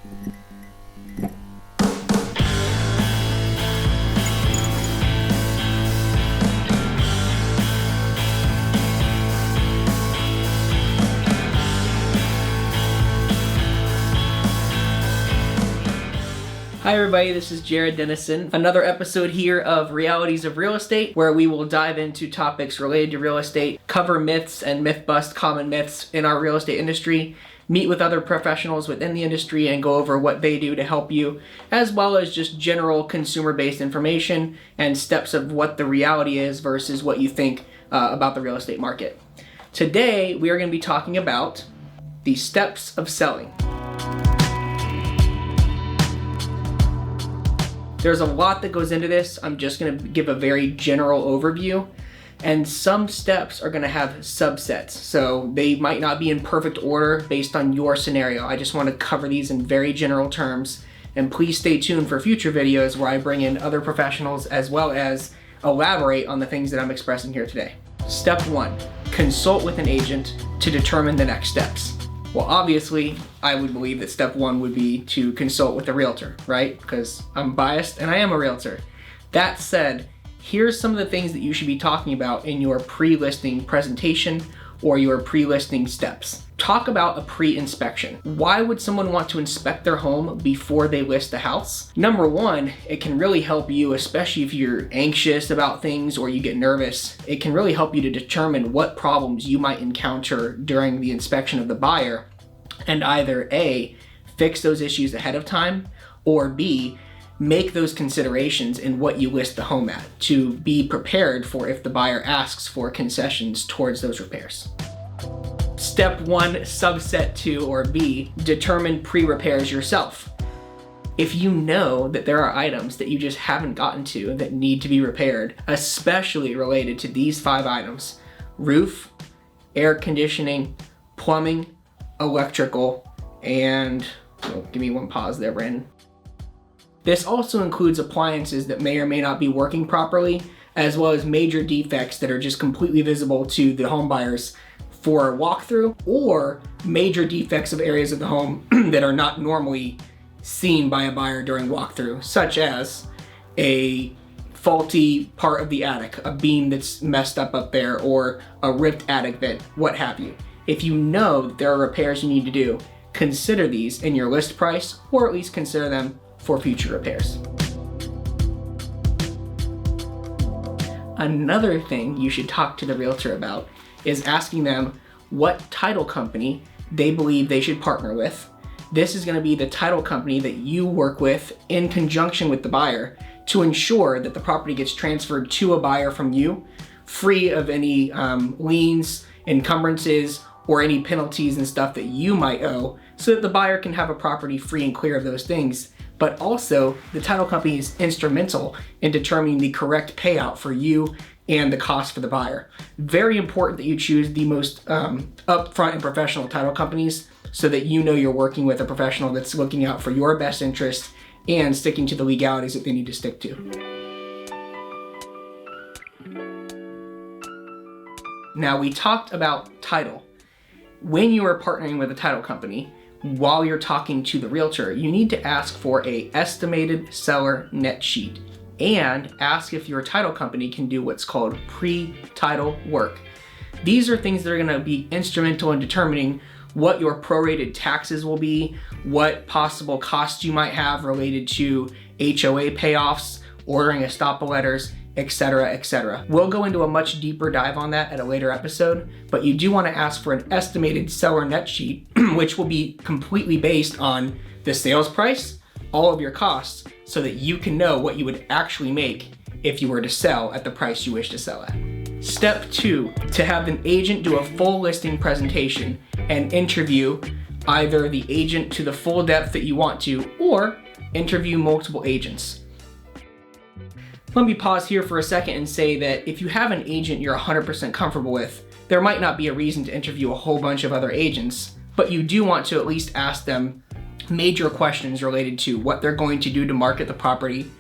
Hi everybody, this is Jared Dennison. Another episode here of Realities of Real Estate, where we will dive into topics related to real estate, cover myths and myth bust common myths in our real estate industry, meet with other professionals within the industry and go over what they do to help you, as well as just general consumer-based information and steps of what the reality is versus what you think about the real estate market. Today, we are going to be talking about the steps of selling. There's a lot that goes into this. I'm just going to give a very general overview, and some steps are going to have subsets, so they might not be in perfect order based on your scenario. I just want to cover these in very general terms, and please stay tuned for future videos where I bring in other professionals as well as elaborate on the things that I'm expressing here today. Step 1, consult with an agent to determine the next steps. Well, obviously, I would believe that step 1 would be to consult with a realtor, right? Because I'm biased and I am a realtor. That said, here's some of the things that you should be talking about in your pre-listing presentation or your pre-listing steps. Talk about a pre-inspection. Why would someone want to inspect their home before they list the house? Number 1, it can really help you, especially if you're anxious about things or you get nervous. It can really help you to determine what problems you might encounter during the inspection of the buyer, and either A, fix those issues ahead of time, or B, make those considerations in what you list the home at to be prepared for if the buyer asks for concessions towards those repairs. Step 1, subset 2, or B, determine pre-repairs yourself. If you know that there are items that you just haven't gotten to that need to be repaired, especially related to these 5 items: roof, air conditioning, plumbing, electrical, and, give me one pause there, Brandon. This also includes appliances that may or may not be working properly, as well as major defects that are just completely visible to the home buyers for a walkthrough, or major defects of areas of the home that are not normally seen by a buyer during walkthrough, such as a faulty part of the attic, a beam that's messed up there, or a ripped attic vent, what have you. If you know that there are repairs you need to do, consider these in your list price, or at least consider them for future repairs. Another thing you should talk to the realtor about is asking them what title company they believe they should partner with. This is going to be the title company that you work with in conjunction with the buyer to ensure that the property gets transferred to a buyer from you, free of any liens, encumbrances, or any penalties and stuff that you might owe, so that the buyer can have a property free and clear of those things. But also, the title company is instrumental in determining the correct payout for you and the cost for the buyer. Very important that you choose the most upfront and professional title companies so that you know you're working with a professional that's looking out for your best interest and sticking to the legalities that they need to stick to. Now, we talked about title. When you are partnering with a title company, while you're talking to the realtor, you need to ask for an estimated seller net sheet and ask if your title company can do what's called pre-title work. These are things that are going to be instrumental in determining what your prorated taxes will be, what possible costs you might have related to HOA payoffs, ordering estoppel letters, etc., etc. We'll go into a much deeper dive on that at a later episode, but you do want to ask for an estimated seller net sheet, which will be completely based on the sales price, all of your costs, so that you can know what you would actually make if you were to sell at the price you wish to sell at. Step 2, to have an agent do a full listing presentation and interview either the agent to the full depth that you want to, or interview multiple agents. Let me pause here for a second and say that if you have an agent you're 100% comfortable with, there might not be a reason to interview a whole bunch of other agents, but you do want to at least ask them major questions related to what they're going to do to market the property,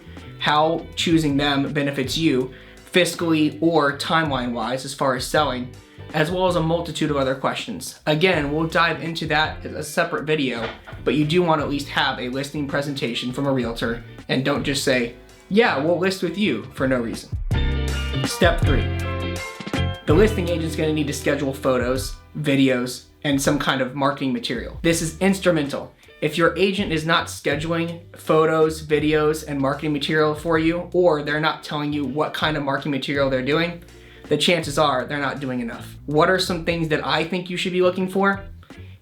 how choosing them benefits you fiscally or timeline-wise as far as selling, as well as a multitude of other questions. Again, we'll dive into that as a separate video, but you do want to at least have a listing presentation from a realtor, and don't just say, yeah, we'll list with you for no reason. Step 3. The listing agent's going to need to schedule photos, videos, and some kind of marketing material. This is instrumental. If your agent is not scheduling photos, videos, and marketing material for you, or they're not telling you what kind of marketing material they're doing, the chances are they're not doing enough. What are some things that I think you should be looking for?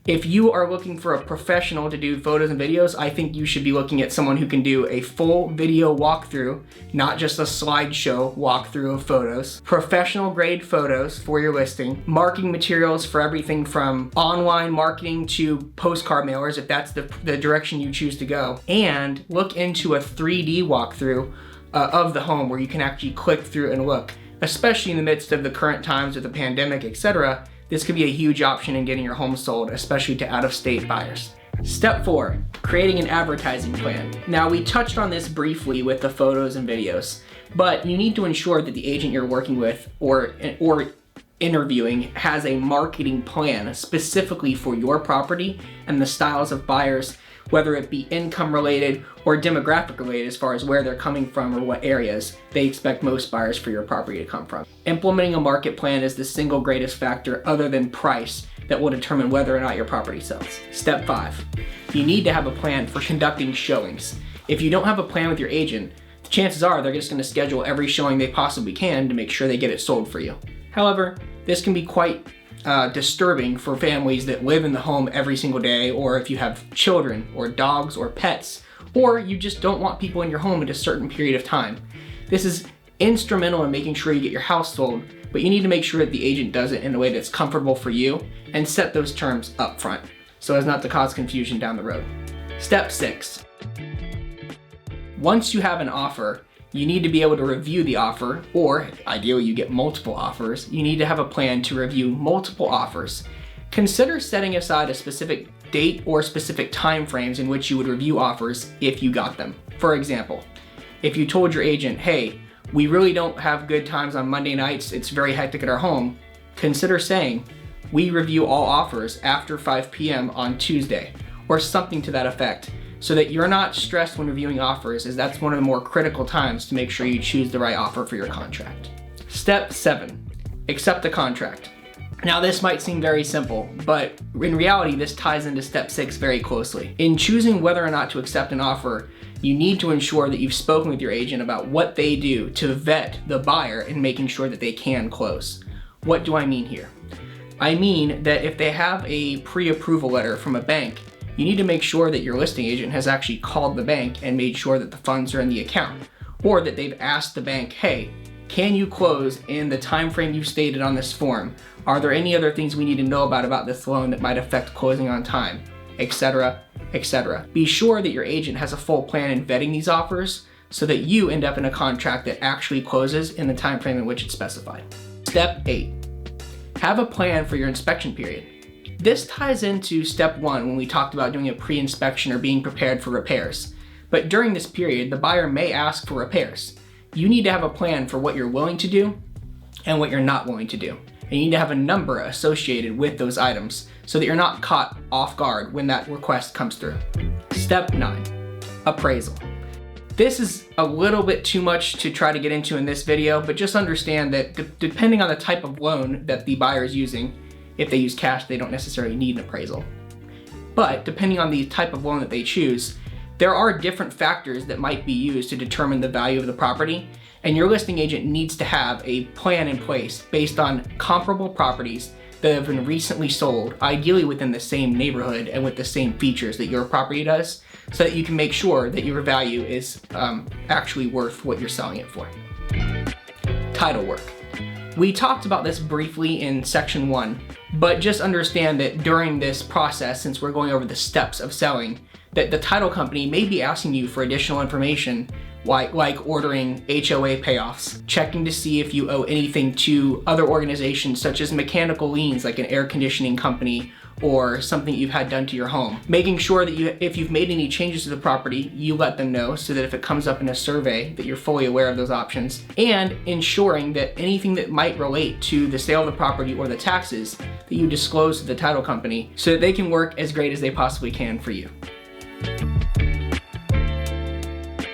If you are looking for a professional to do photos and videos, I think you should be looking at someone who can do a full video walkthrough, not just a slideshow walkthrough of photos, professional grade photos for your listing, marketing materials for everything from online marketing to postcard mailers, if that's the direction you choose to go, and look into a 3D walkthrough of the home where you can actually click through and look. Especially in the midst of the current times with the pandemic, etc., this could be a huge option in getting your home sold, especially to out-of-state buyers. Step 4, creating an advertising plan. Now, we touched on this briefly with the photos and videos, but you need to ensure that the agent you're working with or interviewing has a marketing plan specifically for your property and the styles of buyers, whether it be income related or demographic related as far as where they're coming from or what areas they expect most buyers for your property to come from. Implementing a market plan is the single greatest factor other than price that will determine whether or not your property sells. Step 5, you need to have a plan for conducting showings. If you don't have a plan with your agent, the chances are they're just going to schedule every showing they possibly can to make sure they get it sold for you. However, this can be quite disturbing for families that live in the home every single day, or if you have children or dogs or pets, or you just don't want people in your home at a certain period of time. This is instrumental in making sure you get your house sold, but you need to make sure that the agent does it in a way that's comfortable for you and set those terms up front so as not to cause confusion down the road. Step 6. Once you have an offer, you need to be able to review the offer, or ideally you get multiple offers. You need to have a plan to review multiple offers. Consider setting aside a specific date or specific time frames in which you would review offers if you got them. For example, if you told your agent, hey, we really don't have good times on Monday nights, it's very hectic at our home, consider saying, we review all offers after 5 p.m. on Tuesday, or something to that effect, so that you're not stressed when reviewing offers, as that's one of the more critical times to make sure you choose the right offer for your contract. Step 7, accept the contract. Now, this might seem very simple, but in reality, this ties into step 6 very closely. In choosing whether or not to accept an offer, you need to ensure that you've spoken with your agent about what they do to vet the buyer in making sure that they can close. What do I mean here? I mean that if they have a pre-approval letter from a bank, you need to make sure that your listing agent has actually called the bank and made sure that the funds are in the account, or that they've asked the bank, hey, can you close in the time frame you stated on this form? Are there any other things we need to know about this loan that might affect closing on time, etc., etc. Be sure that your agent has a full plan in vetting these offers so that you end up in a contract that actually closes in the time frame in which it's specified. Step 8, have a plan for your inspection period. This ties into step 1 when we talked about doing a pre-inspection or being prepared for repairs. But during this period, the buyer may ask for repairs. You need to have a plan for what you're willing to do and what you're not willing to do. And you need to have a number associated with those items so that you're not caught off guard when that request comes through. Step 9, appraisal. This is a little bit too much to try to get into in this video, but just understand that depending on the type of loan that the buyer is using, if they use cash, they don't necessarily need an appraisal. But depending on the type of loan that they choose, there are different factors that might be used to determine the value of the property, and your listing agent needs to have a plan in place based on comparable properties that have been recently sold, ideally within the same neighborhood and with the same features that your property does, so that you can make sure that your value is actually worth what you're selling it for. Title work. We talked about this briefly in section 1, but just understand that during this process, since we're going over the steps of selling, that the title company may be asking you for additional information like ordering HOA payoffs, checking to see if you owe anything to other organizations such as mechanical liens like an air conditioning company or something you've had done to your home. Making sure that if you've made any changes to the property, you let them know so that if it comes up in a survey that you're fully aware of those options, and ensuring that anything that might relate to the sale of the property or the taxes that you disclose to the title company so that they can work as great as they possibly can for you.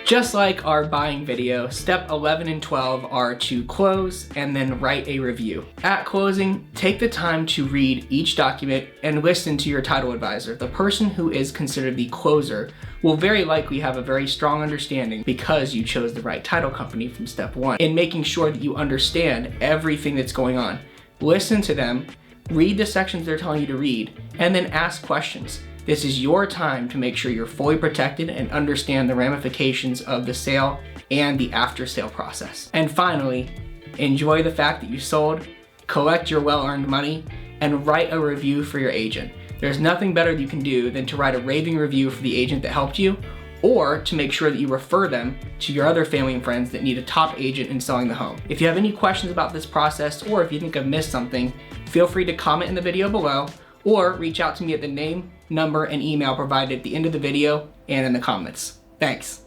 Just like our buying video, step 11 and 12 are to close and then write a review. At closing, take the time to read each document and listen to your title advisor. The person who is considered the closer will very likely have a very strong understanding, because you chose the right title company from step 1, in making sure that you understand everything that's going on. Listen to them, read the sections they're telling you to read, and then ask questions. This is your time to make sure you're fully protected and understand the ramifications of the sale and the after sale process. And finally, enjoy the fact that you sold, collect your well-earned money, and write a review for your agent. There's nothing better you can do than to write a raving review for the agent that helped you, or to make sure that you refer them to your other family and friends that need a top agent in selling the home. If you have any questions about this process, or if you think I've missed something, feel free to comment in the video below, or reach out to me at the name, number, and email provided at the end of the video and in the comments. Thanks.